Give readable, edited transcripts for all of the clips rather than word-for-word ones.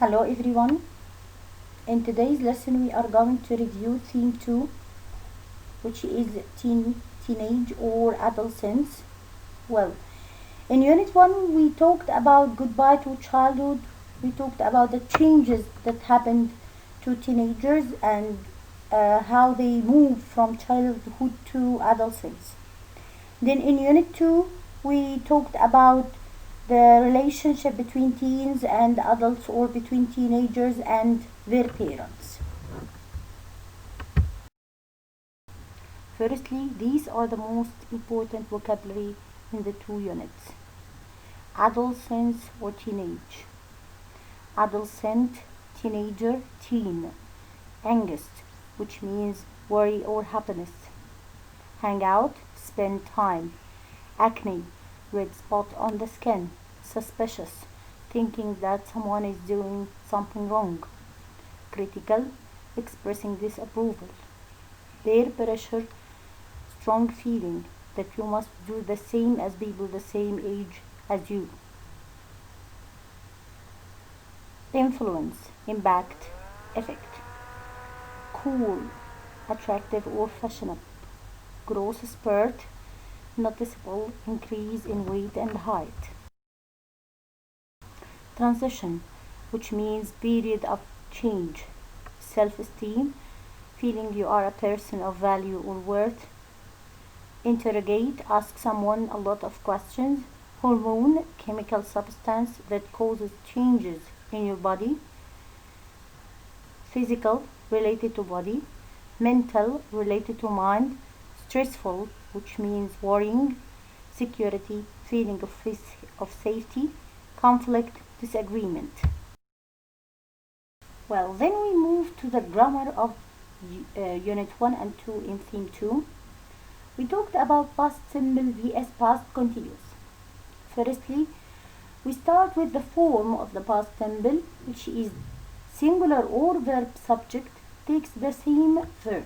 Hello everyone. In today's lesson we are going to review theme 2, which is teenage or adolescence. Well, in unit 1 we talked about goodbye to childhood. We talked about the changes that happened to teenagers and how they move from childhood to adolescence. Then in unit 2 we talked about the relationship between teens and adults, or between teenagers and their parents. Firstly, these are the most important vocabulary in the two units. Adolescence or teenage. Adolescent, teenager, teen. Angst, which means worry or happiness. Hang out, spend time. Acne, red spot on the skin. Suspicious, thinking that someone is doing something wrong. Critical, expressing disapproval. Peer pressure, strong feeling that you must do the same as people the same age as you. Influence, impact, effect. Cool, attractive or fashionable. Growth spurt, noticeable increase in weight and height. Transition, which means period of change. Self-esteem, feeling you are a person of value or worth. Interrogate, ask someone a lot of questions. Hormone, chemical substance that causes changes in your body. Physical, related to body. Mental, related to mind. Stressful, which means worrying. Security, feeling of safety. Conflict, disagreement. Well, then we move to the grammar of unit 1 and 2 in theme 2. We talked about past simple vs past continuous. Firstly, we start with the form of the past simple, which is singular or verb subject takes the same verb.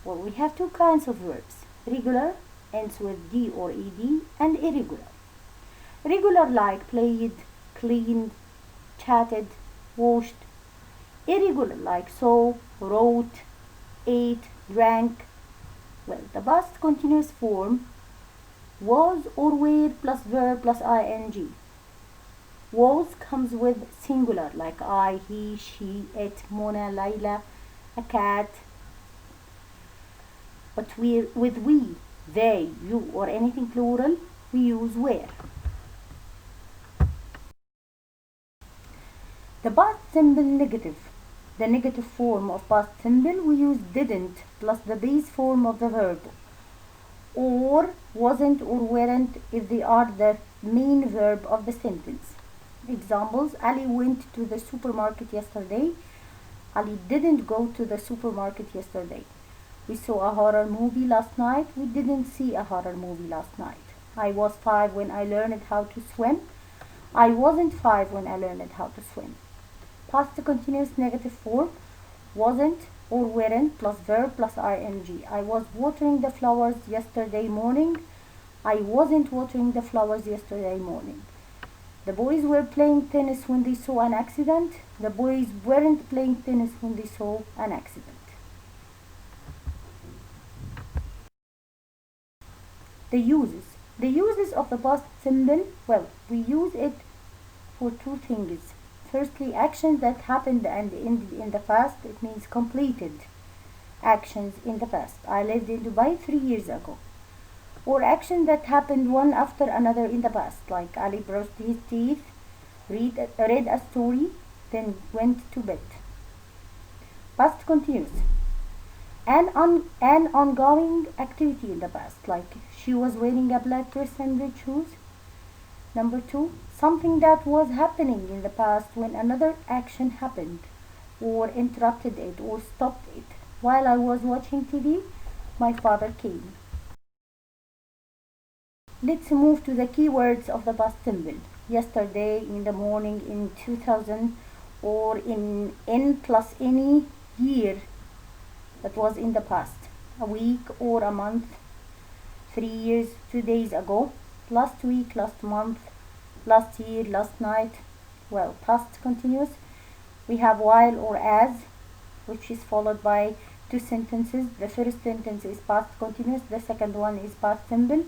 Well, we have two kinds of verbs. Regular, ends with D or ED, and irregular. Regular, like played, cleaned, chatted, washed. Irregular, like saw, wrote, ate, drank. Well, the past continuous form was or were plus verb plus ing. Was comes with singular, like I, he, she, it, Mona, Layla, a cat. But with we, they, you, or anything plural, we use were. The past simple negative. The negative form of past simple, we use didn't plus the base form of the verb, or wasn't or weren't if they are the main verb of the sentence. Examples: Ali went to the supermarket yesterday. Ali didn't go to the supermarket yesterday. We saw a horror movie last night. We didn't see a horror movie last night. I was 5 when I learned how to swim. I wasn't 5 when I learned how to swim. Past continuous negative form, wasn't or weren't plus verb plus ing. I was watering the flowers yesterday morning. I wasn't watering the flowers yesterday morning. The boys were playing tennis when they saw an accident. The boys weren't playing tennis when they saw an accident. The uses. The uses of the past simple, well, we use it for two things. Firstly, actions that happened and ended in the past. It means completed actions in the past. I lived in Dubai 3 years ago. Or actions that happened one after another in the past, like Ali brushed his teeth, read a story, then went to bed. Past continuous. An ongoing activity in the past, like she was wearing a black dress and red shoes. Number 2, something that was happening in the past when another action happened, or interrupted it, or stopped it. While I was watching TV, my father came. Let's move to the keywords of the past simple. Yesterday, in the morning, in 2000, or in plus any year that was in the past. A week or a month. 3 years, 2 days ago. Last week, last month, last year, last night. Well, past continuous, We have while or as, which is followed by two sentences. The first sentence is past continuous, the second one is past simple.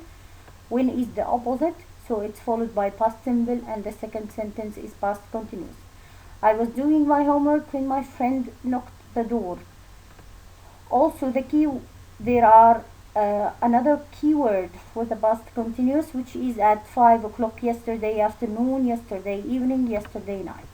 When is the opposite, so it's followed by past simple, and the second sentence is past continuous. I was doing my homework when my friend knocked the door. Also the key, there are another keyword for the past continuous, which is at 5 o'clock yesterday afternoon, yesterday evening, yesterday night.